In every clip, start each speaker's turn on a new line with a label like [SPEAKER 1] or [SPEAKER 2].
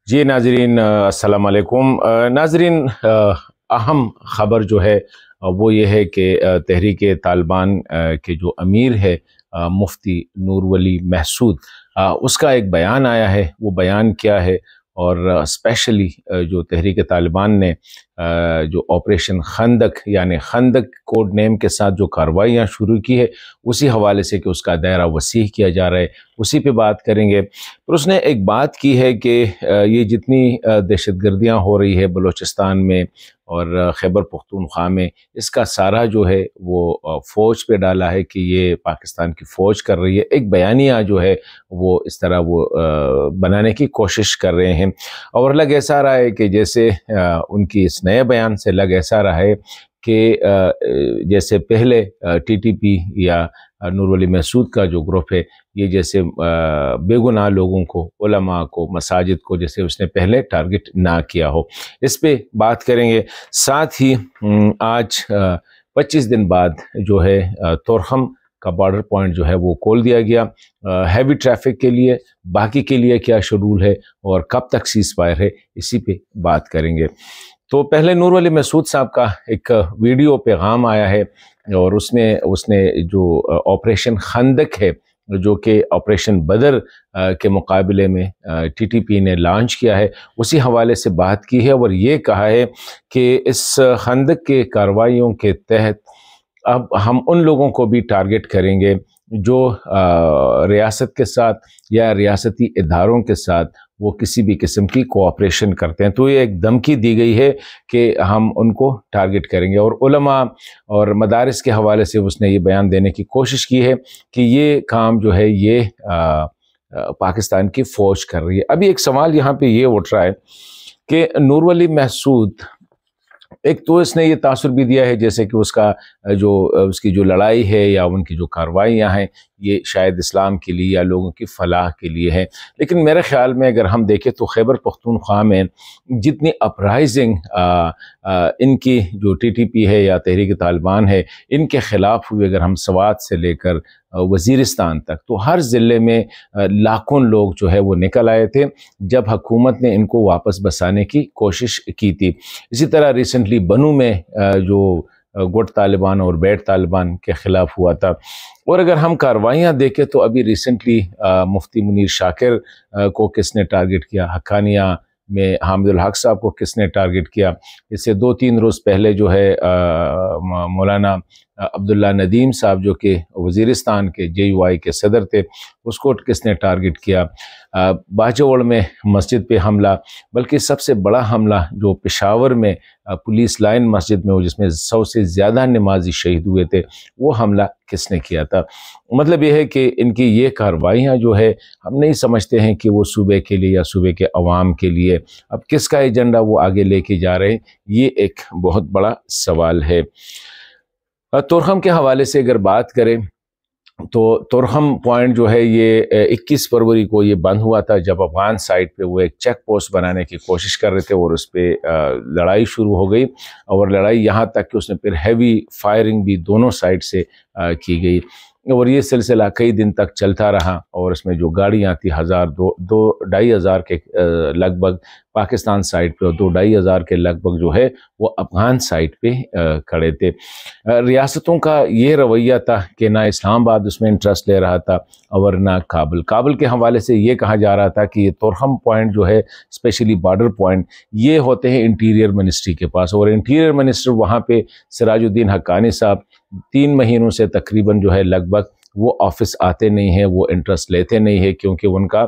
[SPEAKER 1] جی ناظرین السلام علیکم ناظرین اہم خبر جو ہے وہ یہ ہے کہ تحریک طالبان کے جو امیر ہے مفتی نور ولی محسود اس کا ایک بیان آیا ہے۔ وہ بیان کیا ہے اور اسپیشلی جو تحریک طالبان نے جو آپریشن خندق یعنی خندق کوڈ نیم کے ساتھ جو کارروائیاں شروع کی ہے اسی حوالے سے کہ اس کا دائرہ وسیع کیا جا رہا ہے اسی پہ بات کریں گے۔ پر اس نے ایک بات کی ہے کہ یہ جتنی دہشت گردیاں ہو رہی ہے بلوچستان میں اور خیبر پختونخوا میں، اس کا سارا جو ہے وہ فوج پہ ڈالا ہے کہ یہ پاکستان کی فوج کر رہی ہے۔ ایک بیانیہ جو ہے وہ اس طرح وہ بنانے کی کوشش کر رہے ہیں اور لگ ایسا رہا ہے کہ جیسے ان کی اس نئے بیان سے لگ ایسا رہا ہے کہ جیسے پہلے ٹی ٹی پی یا نور ولی محسود کا جو گروپ ہے یہ جیسے بے گناہ لوگوں کو، علماء کو، مساجد کو جیسے اس نے پہلے ٹارگٹ نہ کیا ہو، اس پہ بات کریں گے۔ ساتھ ہی آج 25 دن بعد جو ہے تورخم کا بارڈر پوائنٹ جو ہے وہ کھول دیا گیا ہیوی ٹریفک کے لیے، باقی کے لیے کیا شیڈول ہے اور کب تک سیز فائر ہے اسی پہ بات کریں گے۔ تو پہلے نور ولی محسود صاحب کا ایک ویڈیو پیغام آیا ہے اور اس نے جو آپریشن خندق ہے جو کہ آپریشن بدر کے مقابلے میں ٹی ٹی پی نے لانچ کیا ہے اسی حوالے سے بات کی ہے اور یہ کہا ہے کہ اس خندق کے کارروائیوں کے تحت اب ہم ان لوگوں کو بھی ٹارگٹ کریں گے جو ریاست کے ساتھ یا ریاستی اداروں کے ساتھ وہ کسی بھی قسم کی کوآپریشن کرتے ہیں۔ تو یہ ایک دھمکی دی گئی ہے کہ ہم ان کو ٹارگٹ کریں گے اور علماء اور مدارس کے حوالے سے اس نے یہ بیان دینے کی کوشش کی ہے کہ یہ کام جو ہے یہ پاکستان کی فوج کر رہی ہے۔ ابھی ایک سوال یہاں پہ یہ اٹھ رہا ہے کہ نور ولی محسود ایک تو اس نے یہ تاثر بھی دیا ہے جیسے کہ اس کی جو لڑائی ہے یا ان کی جو کارروائیاں ہیں یہ شاید اسلام کے لیے یا لوگوں کی فلاح کے لیے ہے، لیکن میرے خیال میں اگر ہم دیکھیں تو خیبر پختونخوا میں جتنی اپرائزنگ ان کی جو ٹی ٹی پی ہے یا تحریک طالبان ہے ان کے خلاف ہوئی، اگر ہم سوات سے لے کر وزیرستان تک تو ہر ضلع میں لاکھوں لوگ جو ہے وہ نکل آئے تھے جب حکومت نے ان کو واپس بسانے کی کوشش کی تھی۔ اسی طرح ریسنٹلی بنو میں جو گٹ طالبان اور بیٹ طالبان کے خلاف ہوا تھا۔ اور اگر ہم کاروائیاں دیکھیں تو ابھی ریسنٹلی مفتی منیر شاکر کو کس نے ٹارگٹ کیا، حقانیہ میں حامد الحق صاحب کو کس نے ٹارگٹ کیا، اس سے 2-3 روز پہلے جو ہے مولانا عبداللہ ندیم صاحب جو کہ وزیرستان کے جے یو آئی کے صدر تھے اس کو کس نے ٹارگٹ کیا، باجوڑ میں مسجد پہ حملہ، بلکہ سب سے بڑا حملہ جو پشاور میں پولیس لائن مسجد میں ہو جس میں 100 سے زیادہ نمازی شہید ہوئے تھے، وہ حملہ کس نے کیا تھا۔ مطلب یہ ہے کہ ان کی یہ کارروائیاں جو ہے ہم نہیں سمجھتے ہیں کہ وہ صوبے کے لیے یا صوبے کے عوام کے لیے، اب کس کا ایجنڈا وہ آگے لے کے جا رہے ہیں یہ ایک بہت بڑا سوال ہے۔ تورخم کے حوالے سے اگر بات کریں تو تورخم پوائنٹ جو ہے یہ 21 فروری کو یہ بند ہوا تھا جب افغان سائٹ پہ وہ ایک چیک پوسٹ بنانے کی کوشش کر رہے تھے اور اس پہ لڑائی شروع ہو گئی اور لڑائی یہاں تک کہ اس نے پھر ہیوی فائرنگ بھی دونوں سائٹ سے کی گئی اور یہ سلسلہ کئی دن تک چلتا رہا اور اس میں جو گاڑیاں تھی 1000-2,500 کے لگ بھگ پاکستان سائٹ پہ اور 2,500 کے لگ بھگ جو ہے وہ افغان سائٹ پہ کھڑے تھے۔ ریاستوں کا یہ رویہ تھا کہ نہ اسلام آباد اس میں انٹرسٹ لے رہا تھا اور نہ کابل کے حوالے سے یہ کہا جا رہا تھا کہ یہ تورخم پوائنٹ جو ہے اسپیشلی بارڈر پوائنٹ یہ ہوتے ہیں انٹیریئر منسٹری کے پاس اور انٹیریئر منسٹر وہاں پہ سراج الدین حقانی صاحب 3 مہینوں سے تقریباً جو ہے لگ بھگ وہ آفس آتے نہیں ہیں، وہ انٹرسٹ لیتے نہیں ہیں کیونکہ ان کا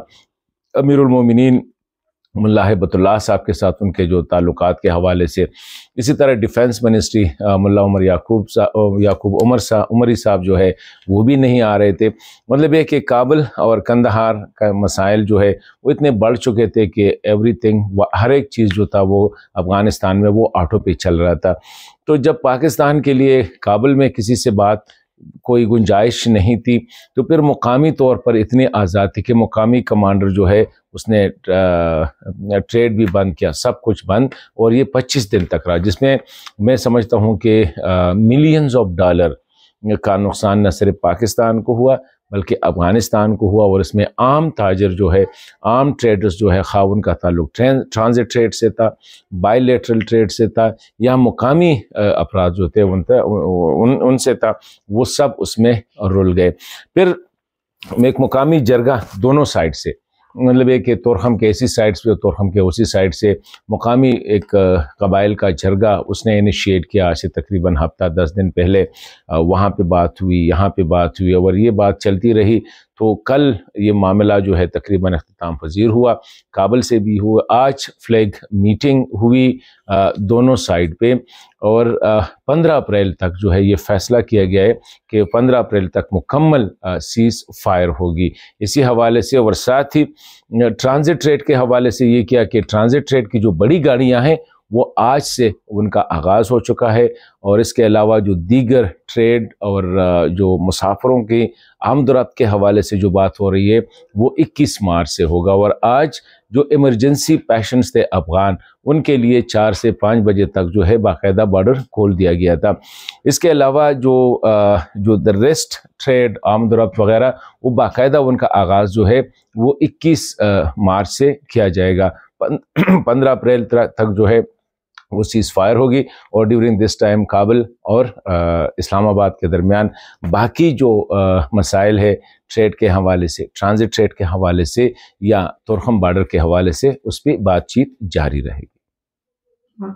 [SPEAKER 1] امیر المومنین ملا ہیبت اللہ صاحب کے ساتھ ان کے جو تعلقات کے حوالے سے، اسی طرح ڈیفنس منسٹری ملا عمر یعقوب عمری صاحب جو ہے وہ بھی نہیں آ رہے تھے۔ مطلب یہ کہ کابل اور کندہار کا مسائل جو ہے وہ اتنے بڑھ چکے تھے کہ ایوری تھنگ ہر ایک چیز جو تھا وہ افغانستان میں وہ آٹو پہ چل رہا تھا۔ تو جب پاکستان کے لیے کابل میں کسی سے بات کوئی گنجائش نہیں تھی تو پھر مقامی طور پر اتنے آزاد تھے کہ مقامی کمانڈر جو ہے اس نے ٹریڈ بھی بند کیا، سب کچھ بند، اور یہ 25 دن تک رہا جس میں میں سمجھتا ہوں کہ ملینز آف ڈالر کا نقصان نہ صرف پاکستان کو ہوا بلکہ افغانستان کو ہوا، اور اس میں عام تاجر جو ہے، عام ٹریڈرز جو ہے، خواہ ان کا تعلق ٹرانزٹ ٹریڈ سے تھا، بائی لیٹرل ٹریڈ سے تھا، یا مقامی افراد جو تھے ان سے تھا، وہ سب اس میں رل گئے۔ پھر ایک مقامی جرگہ دونوں سائڈ سے، مطلب ہے کہ تورخم کے ایسی سائڈ سے، تورخم کے اسی سائڈ سے مقامی ایک قبائل کا جرگہ اس نے انیشیٹ کیا، آج سے تقریباً ہفتہ 10 دن پہلے وہاں پہ بات ہوئی، یہاں پہ بات ہوئی، اور یہ بات چلتی رہی۔ تو کل یہ معاملہ جو ہے تقریباً اختتام پذیر ہوا، کابل سے بھی ہوا، آج فلیگ میٹنگ ہوئی دونوں سائڈ پہ، اور 15 اپریل تک جو ہے یہ فیصلہ کیا گیا ہے کہ 15 اپریل تک مکمل سیز فائر ہوگی۔ اسی حوالے سے، اور ساتھ ہی ٹرانزٹ ٹریڈ کے حوالے سے یہ کیا کہ ٹرانزٹ ٹریڈ کی جو بڑی گاڑیاں ہیں وہ آج سے ان کا آغاز ہو چکا ہے، اور اس کے علاوہ جو دیگر ٹریڈ اور جو مسافروں کی آمد و رفت کے حوالے سے جو بات ہو رہی ہے وہ 21 مارچ سے ہوگا۔ اور آج جو ایمرجنسی پیشنٹس تھے افغان، ان کے لیے 4 سے 5 بجے تک جو ہے باقاعدہ بارڈر کھول دیا گیا تھا۔ اس کے علاوہ جو ریسٹ ٹریڈ، آمد و رفت وغیرہ، وہ باقاعدہ ان کا آغاز جو ہے وہ 21 مارچ سے کیا جائے گا۔ 15 اپریل تک جو ہے وہ سیز فائر ہوگی، اور ڈیورنگ دس ٹائم کابل اور اسلام آباد کے درمیان باقی جو مسائل ہے ٹریڈ کے حوالے سے، ٹرانزٹ ٹریڈ کے حوالے سے یا تورخم بارڈر کے حوالے سے، اس پہ بات چیت جاری رہے گی۔